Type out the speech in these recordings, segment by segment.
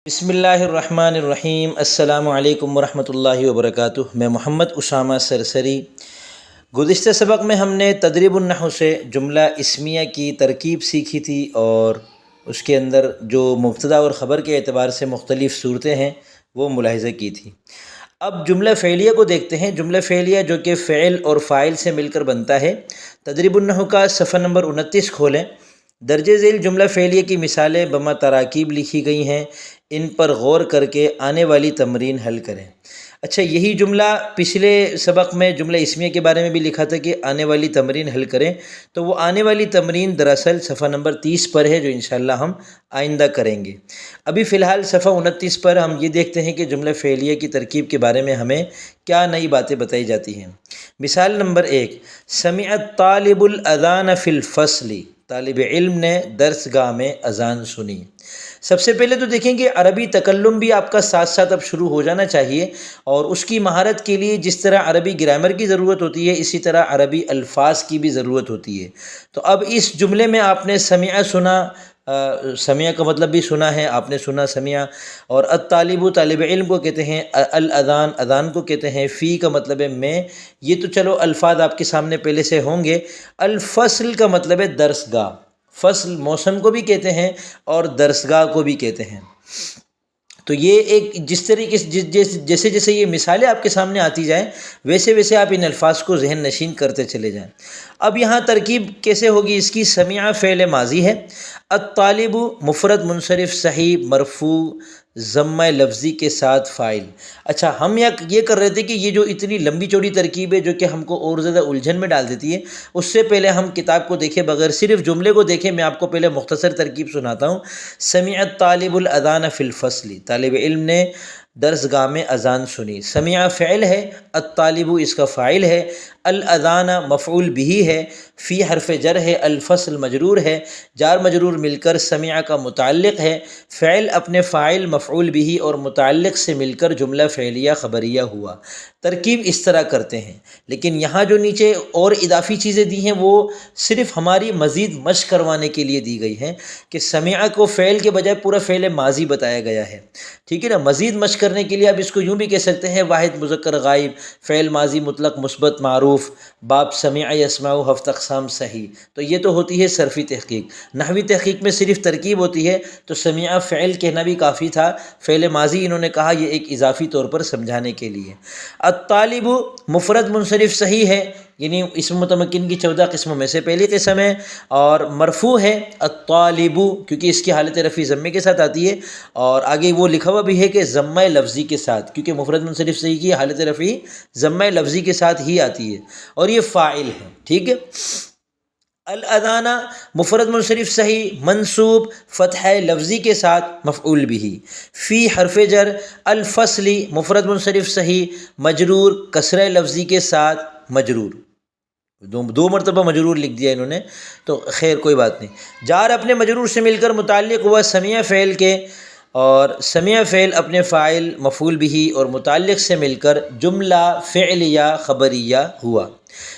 بسم اللہ الرحمن الرحیم۔ السلام علیکم ورحمۃ اللہ وبرکاتہ۔ میں محمد اسامہ سرسری۔ گزشتہ سبق میں ہم نے تدریب النحو سے جملہ اسمیہ کی ترکیب سیکھی تھی اور اس کے اندر جو مبتدا اور خبر کے اعتبار سے مختلف صورتیں ہیں وہ ملاحظہ کی تھی۔ اب جملہ فعلیہ کو دیکھتے ہیں۔ جملہ فعلیہ جو کہ فعل اور فاعل سے مل کر بنتا ہے۔ تدریب النحو کا صفحہ نمبر 29 کھولیں۔ درج ذیل جملہ فعلیہ کی مثالیں بما تراکیب لکھی گئی ہیں، ان پر غور کر کے آنے والی تمرین حل کریں۔ اچھا، یہی جملہ پچھلے سبق میں جملہ اسمیہ کے بارے میں بھی لکھا تھا کہ آنے والی تمرین حل کریں، تو وہ آنے والی تمرین دراصل صفحہ نمبر 30 پر ہے جو انشاءاللہ ہم آئندہ کریں گے۔ ابھی فی الحال صفحہ 29 پر ہم یہ دیکھتے ہیں کہ جملہ فعلیہ کی ترکیب کے بارے میں ہمیں کیا نئی باتیں بتائی جاتی ہیں۔ مثال نمبر 1، سمع الطالب الاذان فی الفصل، طالب علم نے درس گاہ میں اذان سنی۔ سب سے پہلے تو دیکھیں کہ عربی تکلم بھی آپ کا ساتھ ساتھ اب شروع ہو جانا چاہیے، اور اس کی مہارت کے لیے جس طرح عربی گرامر کی ضرورت ہوتی ہے اسی طرح عربی الفاظ کی بھی ضرورت ہوتی ہے۔ تو اب اس جملے میں آپ نے سمع سنا، سمع کا مطلب بھی سنا ہے، آپ نے سنا سمع، اور الطالب طالب علم کو کہتے ہیں، الاذان اذان کو کہتے ہیں، فی کا مطلب ہے میں، یہ تو چلو الفاظ آپ کے سامنے پہلے سے ہوں گے۔ الفصل کا مطلب ہے درس گاہ، فصل موسم کو بھی کہتے ہیں اور درسگاہ کو بھی کہتے ہیں۔ تو یہ ایک جس طریقے سے جیسے جیسے یہ مثالیں آپ کے سامنے آتی جائیں ویسے ویسے آپ ان الفاظ کو ذہن نشین کرتے چلے جائیں۔ اب یہاں ترکیب کیسے ہوگی اس کی؟ سمع فعل ماضی ہے، الطالب مفرد منصرف صحیح مرفوع ضمہ لفظی کے ساتھ فاعل۔ اچھا، ہم یہ کر رہے تھے کہ یہ جو اتنی لمبی چوڑی ترکیب ہے جو کہ ہم کو اور زیادہ الجھن میں ڈال دیتی ہے، اس سے پہلے ہم کتاب کو دیکھے بغیر صرف جملے کو دیکھیں۔ میں آپ کو پہلے مختصر ترکیب سناتا ہوں۔ سمع الطالب الاذان فی الفصل، طالب علم نے درس گاہ میں اذان سنی۔ سمع فعل ہے، الطالب اس کا فاعل ہے، الاذان مفعول بہ ہے، فی حرف جر ہے، الفصل مجرور ہے، جار مجرور مل کر سمع کا متعلق ہے، فعل اپنے فاعل مفعول بہ اور متعلق سے مل کر جملہ فعلیہ خبریہ ہوا۔ ترکیب اس طرح کرتے ہیں، لیکن یہاں جو نیچے اور اضافی چیزیں دی ہیں وہ صرف ہماری مزید مشق کروانے کے لیے دی گئی ہیں کہ سمع کو فعل کے بجائے پورا فعل ماضی بتایا گیا ہے، ٹھیک ہے نا۔ مزید مشق کرنے کے لیے آپ اس کو یوں بھی کہہ سکتے ہیں، واحد مذکر غائب، فعل ماضی مطلق مثبت معروف، باب سمع یسمع، ہفت اقسام صحیح۔ تو یہ تو ہوتی ہے صرفی تحقیق۔ نحوی تحقیق میں صرف ترکیب ہوتی ہے، تو سمع فعل کہنا بھی کافی تھا، فعل ماضی انہوں نے کہا یہ ایک اضافی طور پر سمجھانے کے لیے۔ الطالب مفرد منصرف صحیح ہے، یعنی اسم متمکن کی 14 قسموں میں سے پہلی قسم ہے، اور مرفوع ہے الطالب کیونکہ اس کی حالت رفع ضمے کے ساتھ آتی ہے، اور آگے وہ لکھا ہوا بھی ہے کہ ضمہ لفظی کے ساتھ، کیونکہ مفرد منصرف صحیح کی حالت رفع ضمہ لفظی کے ساتھ ہی آتی ہے، اور یہ فاعل ہے، ٹھیک ہے۔ الاذان مفرد منصرف صحیح منصوب فتح لفظی کے ساتھ مفعول بہ، فی حرف جر، الفصل مفرد منصرف صحیح مجرور کسرہ لفظی کے ساتھ مجرور، دو مرتبہ مجرور لکھ دیا انہوں نے، تو خیر کوئی بات نہیں۔ جار اپنے مجرور سے مل کر متعلق ہوا سمع فعل کے، اور سمع فعل اپنے فاعل مفعول بہ اور متعلق سے مل کر جملہ فعلیہ خبریہ ہوا۔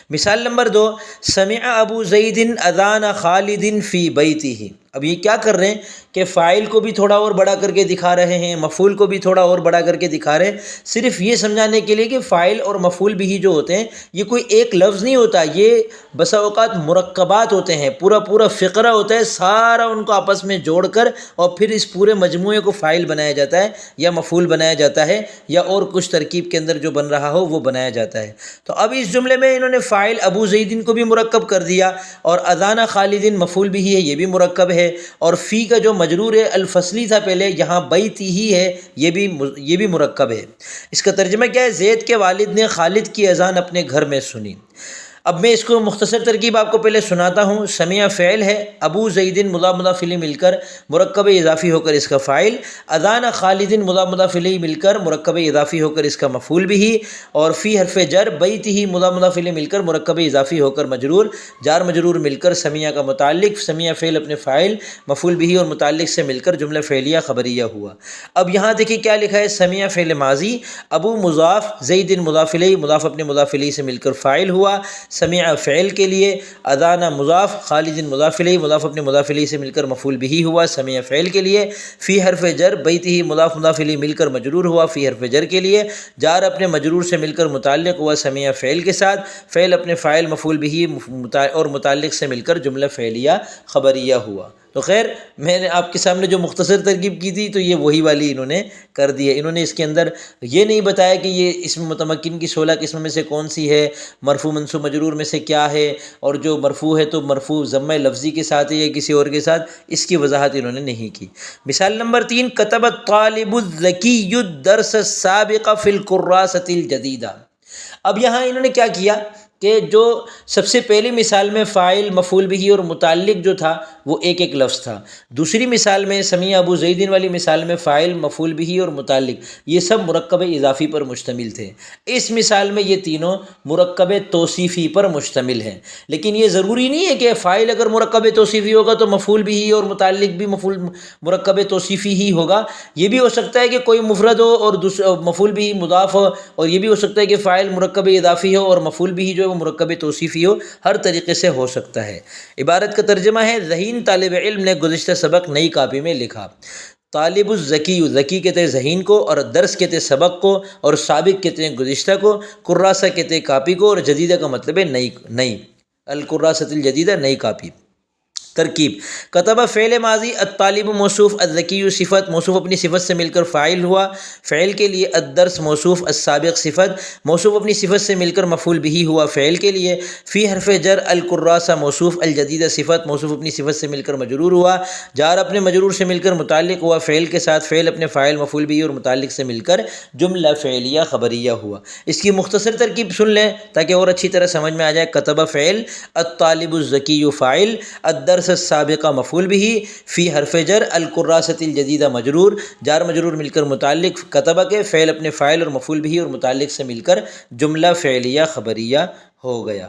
مثال نمبر 2، سمع ابو زید اذان خالد فی بیتہ۔ اب یہ کیا کر رہے ہیں کہ فاعل کو بھی تھوڑا اور بڑا کر کے دکھا رہے ہیں، مفعول کو بھی تھوڑا اور بڑا کر کے دکھا رہے ہیں، صرف یہ سمجھانے کے لیے کہ فاعل اور مفعول بھی جو ہوتے ہیں یہ کوئی ایک لفظ نہیں ہوتا، یہ بسا اوقات مرکبات ہوتے ہیں، پورا فقرہ ہوتا ہے، سارا ان کو آپس میں جوڑ کر اور پھر اس پورے مجموعے کو فاعل بنایا جاتا ہے یا مفعول بنایا جاتا ہے، یا اور کچھ ترکیب کے اندر جو بن رہا ہو وہ بنایا جاتا ہے۔ تو اب اس جملے میں انہوں نے فاعل ابو زیدن کو بھی مرکب کر دیا، اور اذان خالدن مفعول بھی ہے، یہ بھی مرکب ہے، اور فی کا جو مجرور ہے الفصلی تھا پہلے، یہاں بیت ہی ہے، یہ بھی مرکب ہے۔ اس کا ترجمہ کیا ہے؟ زید کے والد نے خالد کی اذان اپنے گھر میں سنی۔ اب میں اس کو مختصر ترکیب آپ کو پہلے سناتا ہوں۔ سمع فعل ہے، ابو زیدن مضاف مضاف الیہ مل کر مرکب اضافی ہو کر اس کا فاعل، اذان خالدن مضاف مضاف الیہ مل کر مرکب اضافی ہو کر اس کا مفعول بھی، اور فی حرف جر بیت ہی مضاف مضاف الیہ مل کر مرکب اضافی ہو کر مجرور، جار مجرور مل کر سمع کا متعلق، سمع فعل اپنے فاعل مفعول بھی اور متعلق سے مل کر جملہ فعلیہ خبریہ ہوا۔ اب یہاں دیکھیں کیا لکھا ہے، سمع فعل ماضی، ابو مضاف، زیدن مضاف الیہ، مضاف اپنے مضاف الیہ سے مل کر فاعل ہوا، سمع فعل کے لیے، اذان مضاف، خالد مضاف الیہ، مضاف اپنے مضاف الیہ سے مل کر مفعول بہ ہوا سمع فعل کے لیے، فی حرف جر بیتہ مضاف مضاف الیہ مل کر مجرور ہوا فی حرف جر کے لیے، جار اپنے مجرور سے مل کر متعلق ہوا سمع فعل کے ساتھ، فعل اپنے فاعل مفعول بہ اور متعلق سے مل کر جملہ فعلیہ خبریہ ہوا۔ تو خیر میں نے آپ کے سامنے جو مختصر ترکیب کی تھی تو یہ وہی والی انہوں نے کر دی ہے۔ انہوں نے اس کے اندر یہ نہیں بتایا کہ یہ اسم متمکن کی 16 قسم میں سے کون سی ہے، مرفوع منصوب مجرور میں سے کیا ہے، اور جو مرفوع ہے تو مرفوع ضمہ لفظی کے ساتھ ہے یا کسی اور کے ساتھ، اس کی وضاحت انہوں نے نہیں کی۔ مثال نمبر 3، کتب الطالب الذکی الدرس السابق فی الکراسۃ الجدیدہ۔ اب یہاں انہوں نے کیا کیا کہ جو سب سے پہلی مثال میں فاعل مفعول بہ اور متعلق جو تھا وہ ایک ایک لفظ تھا، دوسری مثال میں سمیع ابو زیدین والی مثال میں فاعل مفعول بہ اور متعلق یہ سب مرکب اضافی پر مشتمل تھے۔ اس مثال میں یہ تینوں مرکب توصیفی پر مشتمل ہیں، لیکن یہ ضروری نہیں ہے کہ فاعل اگر مرکب توصیفی ہوگا تو مفعول بہ اور متعلق بھی مرکب توصیفی ہی ہوگا۔ یہ بھی ہو سکتا ہے کہ کوئی مفرد ہو اور مفعول بہ مضاف ہو، اور یہ بھی ہو سکتا ہے کہ فاعل مرکب اضافی ہو اور مفعول بہ جو ہے وہ مرکب توصیفی ہو، ہر طریقے سے ہو سکتا ہے۔ عبارت کا ترجمہ ہے، ذہین طالب علم نے گزشتہ سبق نئی کاپی میں لکھا۔ طالب الذکی، ذکی کہتے ہیں ذہین کو، اور درس کہتے ہیں سبق کو، اور سابق کہتے ہیں گزشتہ کو، کراسہ کہتے ہیں کاپی کو، اور جدیدہ کا مطلب ہے نئی، الکراسۃ الجدیدہ نئی کاپی۔ ترکیب، کتب فعل ماضی، الطالب موصوف، الذکی صفت، موصوف اپنی صفت سے مل کر فاعل ہوا فعل کے لیے، الدرس موصوف، السابق صفت، موصوف اپنی صفت سے مل کر مفعول بہ ہوا فعل کے لیے، فی حرف جر، الکراسہ موصوف، الجدیدہ صفت، موصوف اپنی صفت سے مل کر مجرور ہوا، جار اپنے مجرور سے مل کر متعلق ہوا فعل کے ساتھ، فعل اپنے فاعل مفعول بہ اور متعلق سے مل کر جملہ فعلیہ خبریہ ہوا۔ اس کی مختصر ترکیب سن لیں تاکہ اور اچھی طرح سمجھ میں آ جائے۔ کتب فعل، الطالب الذکی فاعل، الدرس السابقہ مفعول بہ، فی حرف جر، الکراسۃ الجدیدہ مجرور، جار مجرور مل کر متعلق کتبہ کے، فعل اپنے فاعل اور مفعول بہ اور متعلق سے مل کر جملہ فعلیہ خبریہ ہو گیا۔